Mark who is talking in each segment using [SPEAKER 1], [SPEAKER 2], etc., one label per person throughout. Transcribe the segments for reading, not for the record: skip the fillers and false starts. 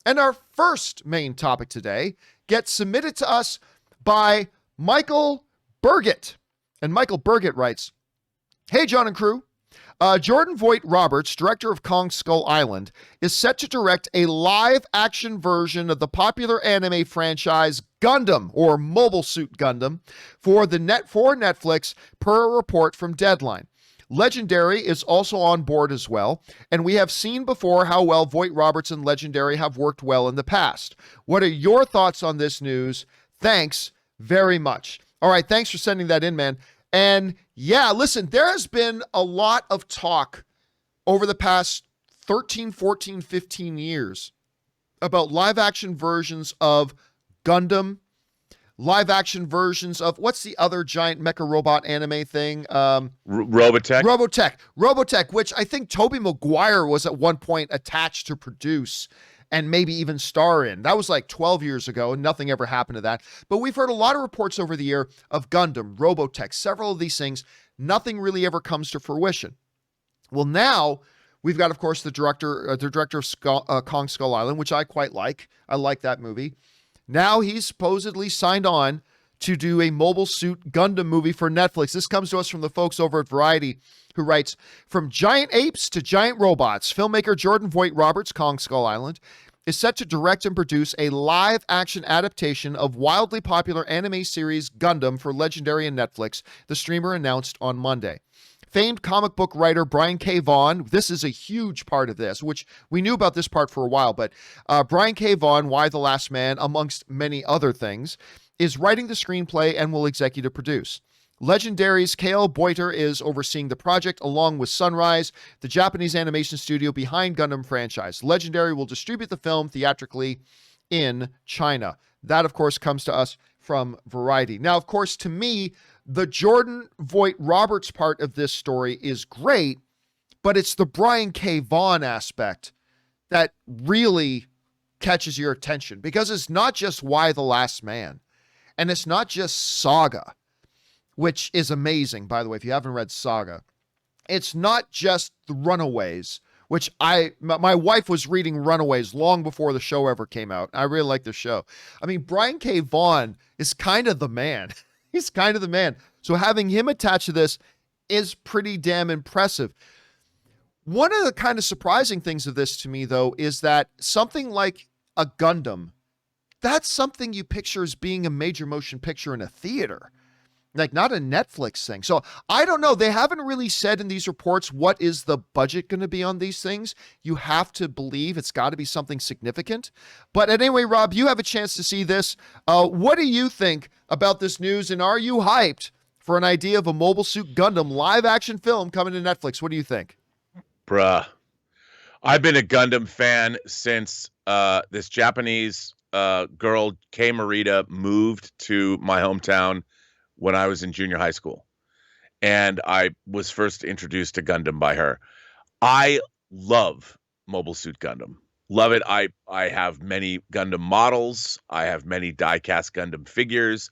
[SPEAKER 1] And our first main topic today gets submitted to us by Michael Burgett. And Michael Burgett writes, "Hey, John and crew. Jordan Vogt-Roberts, director of Kong Skull Island, is set to direct a live-action version of the popular anime franchise Gundam, or Mobile Suit Gundam, for Netflix, per a report from Deadline. Legendary is also on board as well, and we have seen before how well Vogt-Roberts and Legendary have worked well in the past. What are your thoughts on this news? Thanks very much." All right, thanks for sending that in, man. And yeah, listen, there has been a lot of talk over the past 13, 14, 15 years about live action versions of Gundam, live action versions of what's the other giant mecha robot anime thing? Robotech, which I think Tobey Maguire was at one point attached to produce and maybe even star in. That was like 12 years ago, and nothing ever happened to that. But we've heard a lot of reports over the year of Gundam, Robotech, several of these things. Nothing really ever comes to fruition. Well, now we've got, of course, the director of Kong Skull Island, which I quite like. I like that movie. Now he's supposedly signed on to do a Mobile Suit Gundam movie for Netflix. This comes to us from the folks over at Variety, who writes, "From giant apes to giant robots, filmmaker Jordan Vogt-Roberts, Kong Skull Island, is set to direct and produce a live-action adaptation of wildly popular anime series Gundam for Legendary and Netflix," the streamer announced on Monday. Famed comic book writer Brian K. Vaughan, this is a huge part of this, which we knew about this part for a while, but Brian K. Vaughan, Y the Last Man, amongst many other things, is writing the screenplay and will executive produce. Legendary's Cale Boiter is overseeing the project along with Sunrise, the Japanese animation studio behind Gundam franchise. Legendary will distribute the film theatrically in China. That, of course, comes to us from Variety. Now, of course, to me, the Jordan Vogt-Roberts part of this story is great, but it's the Brian K. Vaughan aspect that really catches your attention, because it's not just Y the Last Man, and it's not just Saga, which is amazing, by the way, if you haven't read Saga. It's not just the Runaways, which my wife was reading Runaways long before the show ever came out. I really like the show. I mean, Brian K. Vaughan is kind of the man. He's kind of the man. So having him attached to this is pretty damn impressive. One of the kind of surprising things of this to me, though, is that something like a Gundam, that's something you picture as being a major motion picture in a theater, like not a Netflix thing. So I don't know. They haven't really said in these reports what is the budget going to be on these things. You have to believe it's got to be something significant. But anyway, Rob, you have a chance to see this. What do you think about this news? And are you hyped for an idea of a Mobile Suit Gundam live action film coming to Netflix? What do you think?
[SPEAKER 2] Bruh, I've been a Gundam fan since this Japanese girl, Kei Marita, moved to my hometown when I was in junior high school. And I was first introduced to Gundam by her. I love Mobile Suit Gundam. Love it. I have many Gundam models. I have many die-cast Gundam figures.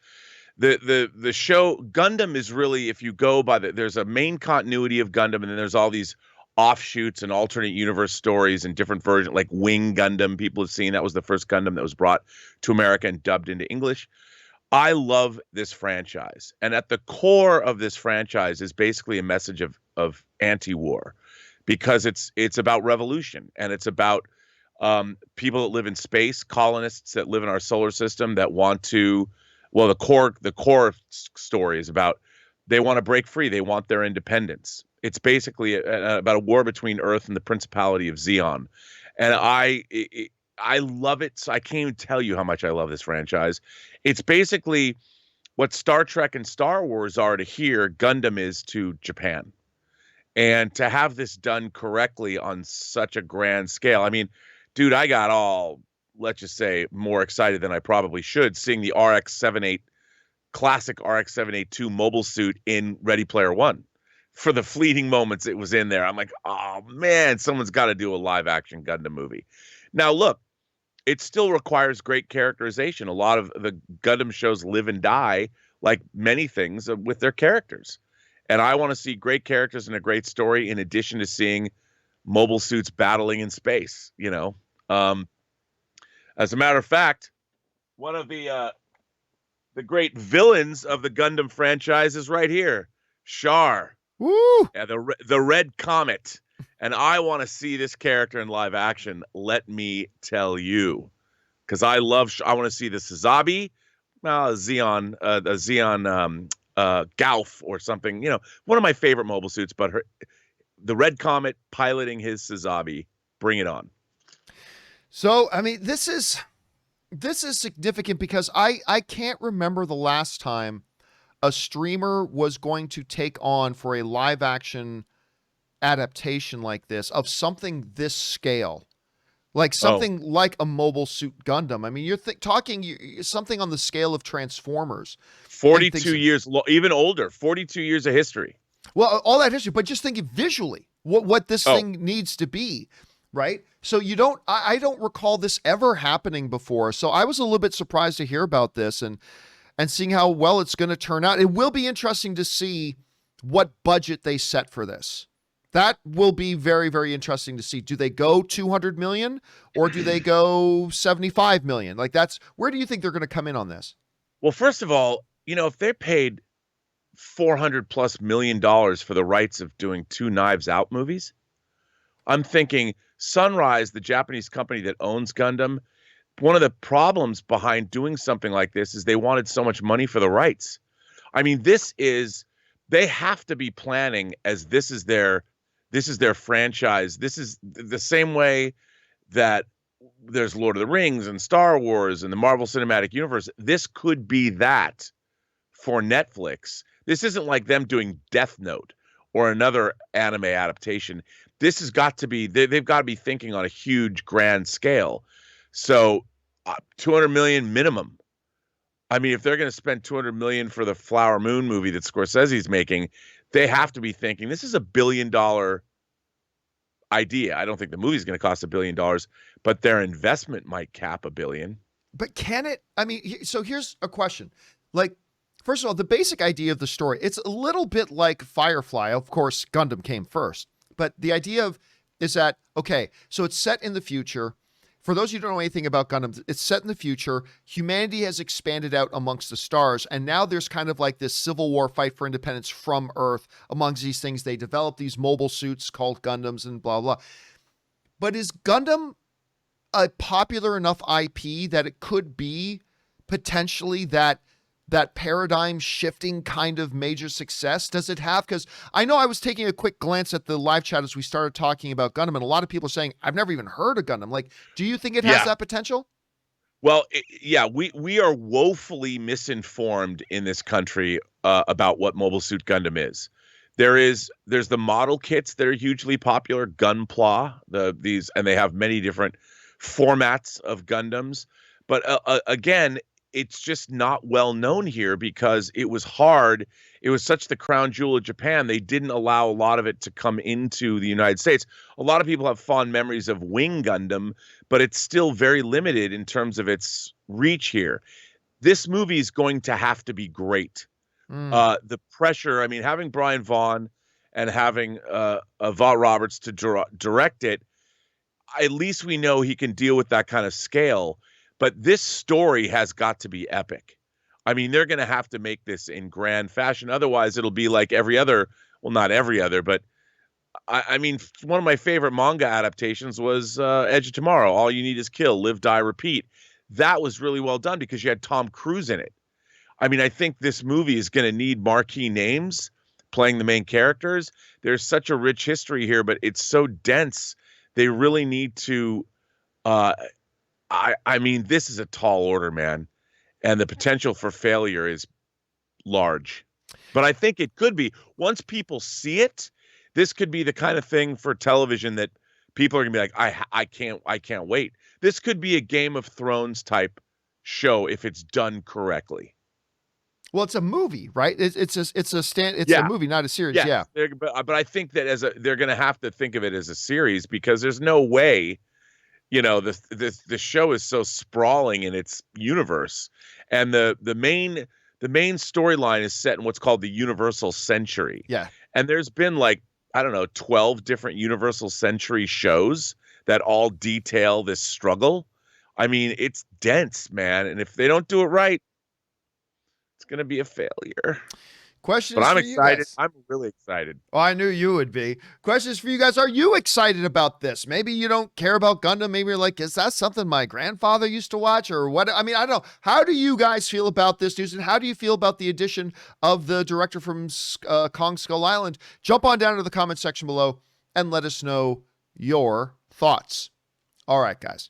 [SPEAKER 2] The show Gundam is really, if you go by there's a main continuity of Gundam, and then there's all these offshoots and alternate universe stories and different versions, like Wing Gundam. People have seen that was the first Gundam that was brought to America and dubbed into English. I love this franchise. And at the core of this franchise is basically a message of anti-war, because it's about revolution, and it's about people that live in space, colonists that live in our solar system that want to, well, the core story is about they want to break free. They want their independence. It's basically about a war between Earth and the Principality of Zeon. And I love it. So I can't even tell you how much I love this franchise. It's basically what Star Trek and Star Wars are to here, Gundam is to Japan. And to have this done correctly on such a grand scale. I mean, dude, I got all, let's just say, more excited than I probably should seeing the classic RX-782 mobile suit in Ready Player One. For the fleeting moments it was in there, I'm like, oh man, someone's got to do a live action Gundam movie. Now, look, it still requires great characterization. A lot of the Gundam shows live and die, like many things, with their characters. And I want to see great characters and a great story in addition to seeing mobile suits battling in space, you know. As a matter of fact, one of the great villains of the Gundam franchise is right here, Char.
[SPEAKER 1] Woo!
[SPEAKER 2] Yeah, the Red Comet. And I want to see this character in live action. Let me tell you, because I want to see the Sazabi, a Xeon Gauf or something. One of my favorite mobile suits. But the Red Comet piloting his Sazabi. Bring it on.
[SPEAKER 1] So, I mean, this is significant because I can't remember the last time a streamer was going to take on for a live action adaptation like this of something this scale, like something like a Mobile Suit Gundam. I mean, you're talking something on the scale of Transformers.
[SPEAKER 2] 42 years, even older, 42 years of history.
[SPEAKER 1] Well, all that history, but just thinking visually, what this thing needs to be, right? So I don't recall this ever happening before. So I was a little bit surprised to hear about this and seeing how well it's going to turn out. It will be interesting to see what budget they set for this. That will be very, very interesting to see. Do they go 200 million or do they go 75 million? Like where do you think they're going to come in on this?
[SPEAKER 2] Well, first of all, if they're paid $400+ million for the rights of doing 2 Knives Out movies, I'm thinking Sunrise, the Japanese company that owns Gundam, one of the problems behind doing something like this is they wanted so much money for the rights. I mean, they have to be planning as this is their franchise. This is the same way that there's Lord of the Rings and Star Wars and the Marvel Cinematic Universe. This could be that for Netflix. This isn't like them doing Death Note or another anime adaptation. This has got to be, they've got to be thinking on a huge grand scale. So 200 million minimum. I mean, if they're going to spend 200 million for the Flower Moon movie that Scorsese's making, they have to be thinking this is $1 billion idea. I don't think the movie's going to cost $1 billion, but their investment might cap $1 billion.
[SPEAKER 1] But can it? I mean, so here's a question. Like, first of all, the basic idea of the story, it's a little bit like Firefly. Of course, Gundam came first. But the idea is that, okay, so it's set in the future. For those of you who don't know anything about Gundam, it's set in the future. Humanity has expanded out amongst the stars, and now there's kind of like this civil war fight for independence from Earth. Amongst these things, they develop these mobile suits called Gundams and blah, blah. But is Gundam a popular enough IP that it could be potentially that paradigm shifting kind of major success? Does it have? Because I know I was taking a quick glance at the live chat as we started talking about Gundam, and a lot of people are saying, I've never even heard of Gundam. Like, do you think it has that potential?
[SPEAKER 2] Well, we are woefully misinformed in this country about what Mobile Suit Gundam is. There's the model kits that are hugely popular, Gunpla, and they have many different formats of Gundams. But again, it's just not well known here because it was hard. It was such the crown jewel of Japan. They didn't allow a lot of it to come into the United States. A lot of people have fond memories of Wing Gundam, but it's still very limited in terms of its reach here. This movie is going to have to be great. The pressure, I mean, having Brian Vaughn and having Vogt-Roberts to direct it, at least we know he can deal with that kind of scale. But this story has got to be epic. I mean, they're going to have to make this in grand fashion. Otherwise, it'll be like every other, well, not every other, but I mean, one of my favorite manga adaptations was Edge of Tomorrow. All you need is kill, live, die, repeat. That was really well done because you had Tom Cruise in it. I mean, I think this movie is going to need marquee names playing the main characters. There's such a rich history here, but it's so dense. They really need to, I mean, this is a tall order, man. And the potential for failure is large. But I think it could be. Once people see it, this could be the kind of thing for television that people are going to be like, I can't wait. This could be a Game of Thrones type show if it's done correctly.
[SPEAKER 1] Well, it's a movie, right? It's a movie, not a series. Yeah.
[SPEAKER 2] But I think that they're going to have to think of it as a series because there's no way, the show is so sprawling in its universe, and the main storyline is set in what's called the Universal Century.
[SPEAKER 1] Yeah.
[SPEAKER 2] And there's been 12 different Universal Century shows that all detail this struggle. I mean, it's dense, man. And if they don't do it right, it's going to be a failure.
[SPEAKER 1] Question
[SPEAKER 2] But
[SPEAKER 1] is
[SPEAKER 2] I'm
[SPEAKER 1] for you
[SPEAKER 2] excited.
[SPEAKER 1] guys.
[SPEAKER 2] I'm really excited.
[SPEAKER 1] Oh, I knew you would be. Question is for you guys. Are you excited about this? Maybe you don't care about Gundam. Maybe you're like, is that something my grandfather used to watch or what? I mean, I don't know. How do you guys feel about this news? And how do you feel about the addition of the director from Kong Skull Island? Jump on down to the comment section below and let us know your thoughts. All right, guys.